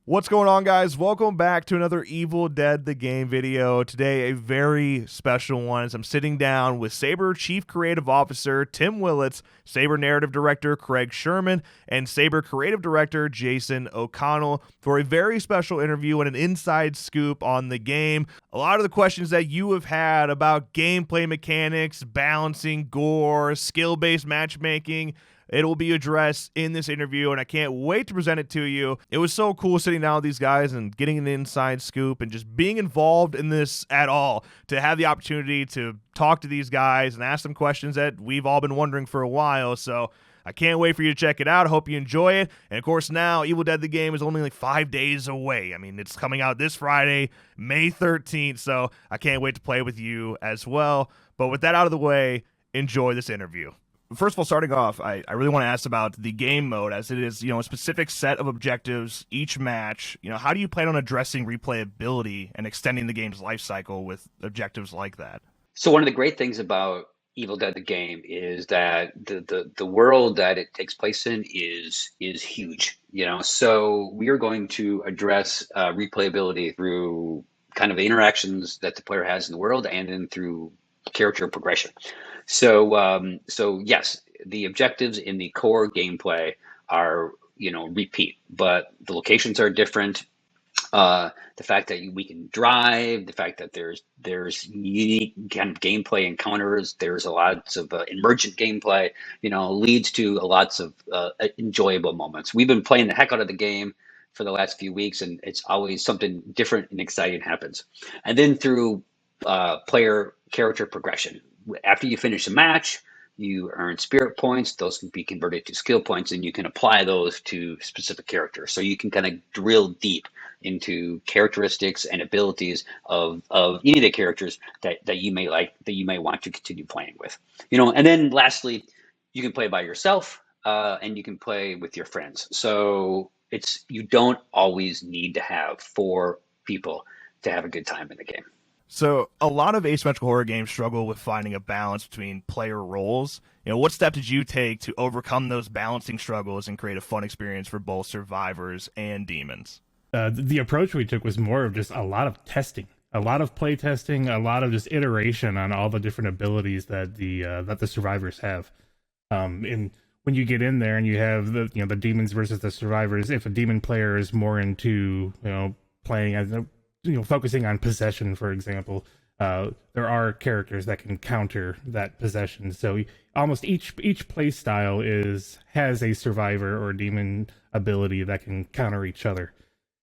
What's going on, guys? Welcome back to another Evil Dead the Game video. Today, a very special one as I'm sitting down with Saber Chief Creative Officer Tim Willits, Saber Narrative Director Craig Sherman, and Saber Creative Director Jason O'Connell for a very special interview and an inside scoop on the game. A lot of the questions that you have had about gameplay mechanics, balancing, gore, skill-based matchmaking, it will be addressed in this interview, and I can't wait to present it to you. It was so cool sitting down with these guys and getting an inside scoop and just being involved in this at all, to have the opportunity to talk to these guys and ask them questions that we've all been wondering for a while. So I can't wait for you to check it out. I hope you enjoy it. And of course, now Evil Dead the Game is only like 5 days away. I mean, it's coming out this Friday, May 13th, so I can't wait to play with you as well. But with that out of the way, enjoy this interview. First of all, starting off, I really want to ask about the game mode, as it is, a specific set of objectives each match. How do you plan on addressing replayability and extending the game's life cycle with objectives like that? So one of the great things about Evil Dead the game is that the world that it takes place in is huge. So we are going to address replayability through kind of the interactions that the player has in the world, and then through character progression. So yes, the objectives in the core gameplay are, repeat, but the locations are different. The fact that we can drive, the fact that there's unique kind of gameplay encounters, there's a lots of emergent gameplay, leads to lots of enjoyable moments. We've been playing the heck out of the game for the last few weeks, and it's always something different and exciting happens. And then through player character progression. After you finish a match, you earn spirit points. Those can be converted to skill points, and you can apply those to specific characters. So you can kind of drill deep into characteristics and abilities of any of the characters that you may like, that you may want to continue playing with. And then lastly, you can play by yourself, and you can play with your friends. So you don't always need to have 4 people to have a good time in the game. So a lot of asymmetrical horror games struggle with finding a balance between player roles. What step did you take to overcome those balancing struggles and create a fun experience for both survivors and demons? The approach we took was more of just a lot of testing, a lot of play testing, a lot of just iteration on all the different abilities that the survivors have. And when you get in there and you have the demons versus the survivors, if a demon player is more into playing as focusing on possession, for example, there are characters that can counter that possession. So almost each play style has a survivor or demon ability that can counter each other,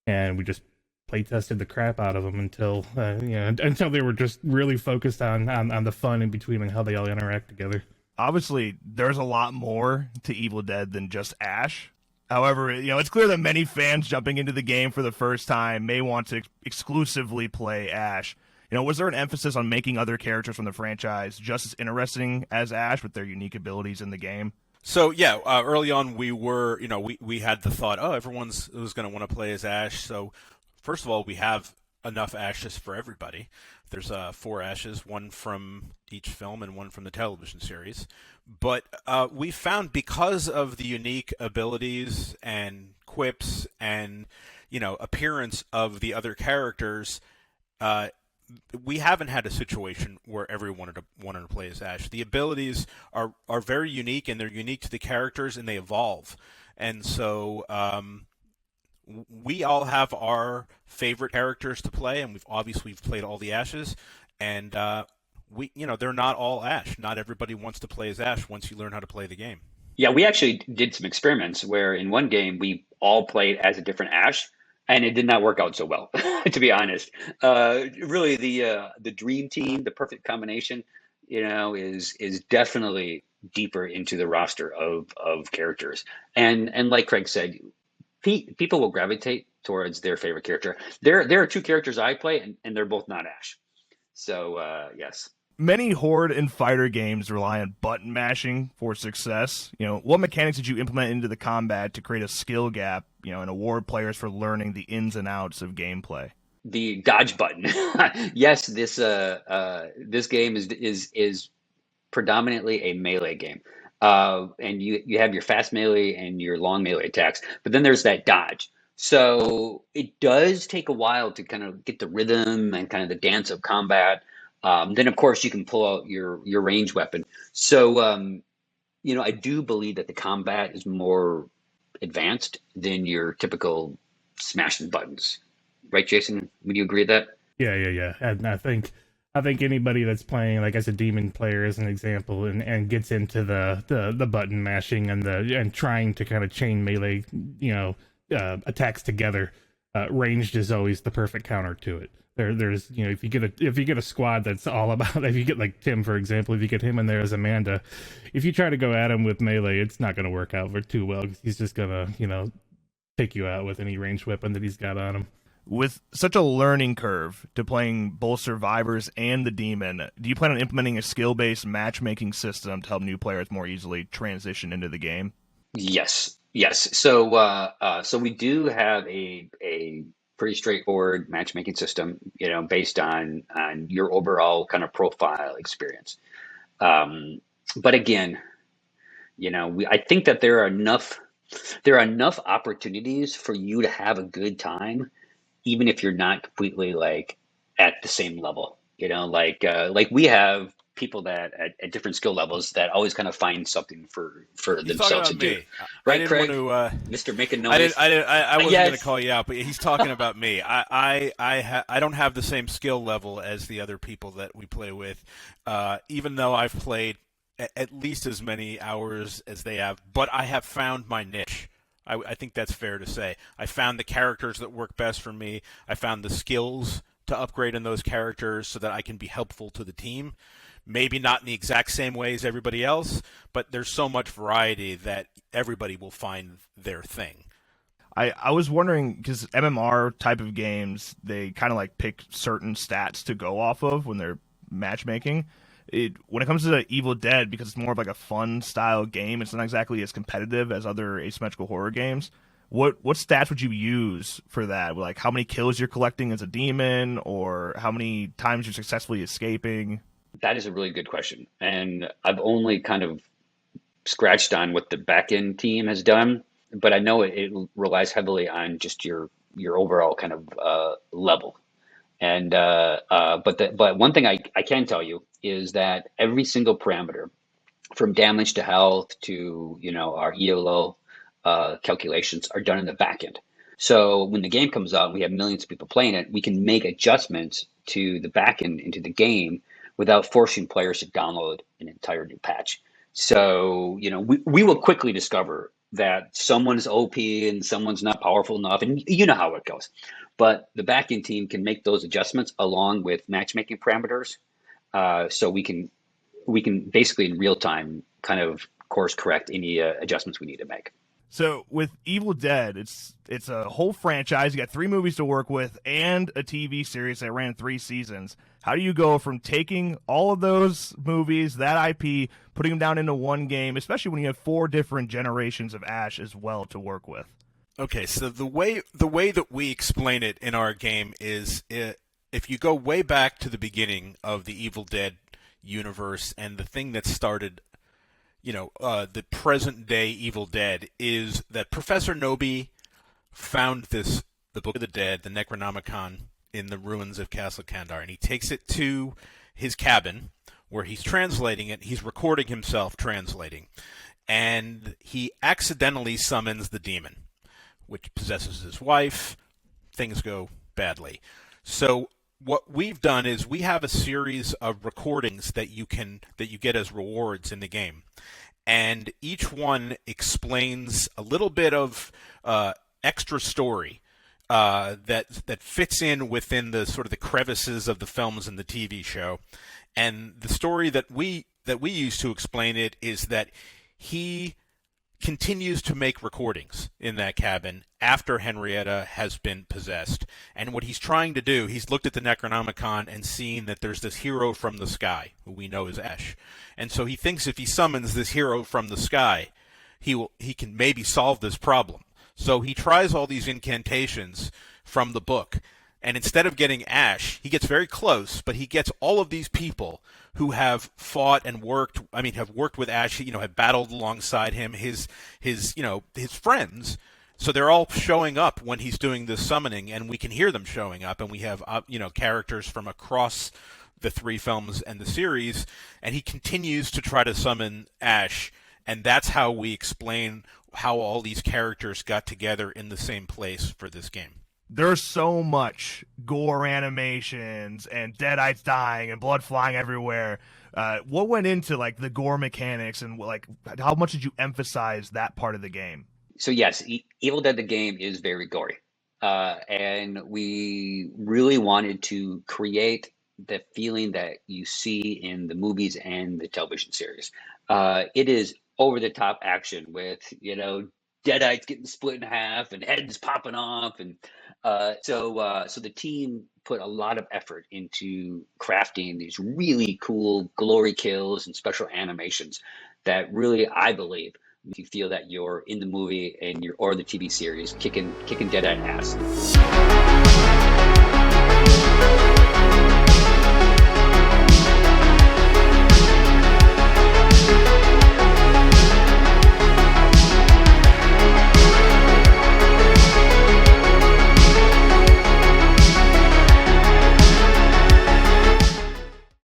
and we just play tested the crap out of them until they were just really focused on the fun in between and how they all interact together. Obviously, there's a lot more to Evil Dead than just Ash. However, it's clear that many fans jumping into the game for the first time may want to exclusively play Ash. Was there an emphasis on making other characters from the franchise just as interesting as Ash with their unique abilities in the game? So yeah, early on we were, we had the thought, everyone's who's going to want to play as Ash. So first of all, we have enough Ashes for everybody. There's 4 Ashes, 1 from each film and 1 from the television series. But we found, because of the unique abilities and quips and appearance of the other characters, we haven't had a situation where everyone wanted to play as Ash. The abilities are very unique, and they're unique to the characters, and they evolve. And so we all have our favorite characters to play, and we've played all the Ashes, and they're not all Ash. Not everybody wants to play as Ash once you learn how to play the game. Yeah, we actually did some experiments where in one game we all played as a different Ash, and it did not work out so well, to be honest. Really, the dream team, the perfect combination, is definitely deeper into the roster of characters. And like Craig said, people will gravitate towards their favorite character. There are 2 characters I play, and they're both not Ash. So yes. Many horde and fighter games rely on button mashing for success. What mechanics did you implement into the combat to create a skill gap, and award players for learning the ins and outs of gameplay? The dodge button. Yes, this game is predominantly a melee game. And you have your fast melee and your long melee attacks, but then there's that dodge. So it does take a while to kind of get the rhythm and kind of the dance of combat. Then of course you can pull out your range weapon. So I do believe that the combat is more advanced than your typical smashing buttons. Right, Jason? Would you agree with that? Yeah. And I think anybody that's playing, like as a demon player, as an example, and gets into the button mashing and trying to kind of chain melee, attacks together, ranged is always the perfect counter to it. There's if you get a squad that's all about, if you get like Tim, for example, if you get him in there as Amanda, if you try to go at him with melee, it's not going to work out too well. He's just gonna take you out with any ranged weapon that he's got on him. With such a learning curve to playing both survivors and the demon, do you plan on implementing a skill-based matchmaking system to help new players more easily transition into the game? Yes. So we do have a pretty straightforward matchmaking system, based on your overall kind of profile experience. But again, I think that there are enough opportunities for you to have a good time, even if you're not completely like at the same level. Like we have people that at different skill levels that always kind of find something for He's themselves to talking do. about me. Right, I didn't Craig? want to. Mr. Making Noise. I wasn't Yes. going to call you out, but he's talking about me. I don't have the same skill level as the other people that we play with, even though I've played at least as many hours as they have. But I have found my niche. I think that's fair to say. I found the characters that work best for me. I found the skills to upgrade in those characters so that I can be helpful to the team. Maybe not in the exact same way as everybody else, but there's so much variety that everybody will find their thing. I was wondering, because MMR type of games, they kind of like pick certain stats to go off of when they're matchmaking. When it comes to Evil Dead, because it's more of like a fun style game, it's not exactly as competitive as other asymmetrical horror games. What stats would you use for that? Like how many kills you're collecting as a demon, or how many times you're successfully escaping? That is a really good question. And I've only kind of scratched on what the back end team has done, but I know it relies heavily on just your overall kind of level. And but one thing I can tell you is that every single parameter, from damage to health to our ELO calculations, are done in the back end. So when the game comes out, we have millions of people playing it. We can make adjustments to the back end into the game without forcing players to download an entire new patch. So we will quickly discover that someone's OP and someone's not powerful enough, and you know how it goes. But the backend team can make those adjustments along with matchmaking parameters, so we can basically in real time kind of course correct any adjustments we need to make. So with Evil Dead, it's a whole franchise. You got 3 movies to work with and a TV series that ran 3 seasons. How do you go from taking all of those movies, that IP, putting them down into one game, especially when you have 4 different generations of Ash as well to work with? Okay, so the way that we explain it in our game is, if you go way back to the beginning of the Evil Dead universe, and the thing that started the present day Evil Dead is that Professor Noby found the Book of the Dead, the Necronomicon, in the ruins of Castle Kandar, and he takes it to his cabin where he's translating it. He's recording himself translating, and he accidentally summons the demon, which possesses his wife. Things go badly. So what we've done is we have a series of recordings that you get as rewards in the game, and each one explains a little bit of extra story that fits in within the sort of the crevices of the films and the TV show. And the story that we use to explain it is that he continues to make recordings in that cabin after Henrietta has been possessed. And what he's trying to do, he's looked at the Necronomicon and seen that there's this hero from the sky, who we know is Ash. And so he thinks if he summons this hero from the sky, he can maybe solve this problem. So he tries all these incantations from the book. And instead of getting Ash, he gets very close, but he gets all of these people who have fought and have worked with Ash, have battled alongside him, his friends, So they're all showing up when he's doing this summoning, and we can hear them showing up, and we have characters from across the 3 films and the series, and he continues to try to summon Ash, and that's how we explain how all these characters got together in the same place for this game. There's so much gore animations and Deadites dying and blood flying everywhere. What went into like the gore mechanics, and like how much did you emphasize that part of the game? So yes, Evil Dead the game is very gory, and we really wanted to create the feeling that you see in the movies and the television series. It is over the top action with Deadites getting split in half and heads popping off, and so the team put a lot of effort into crafting these really cool glory kills and special animations that really, I believe, you feel that you're in the movie or the TV series kicking Deadite ass.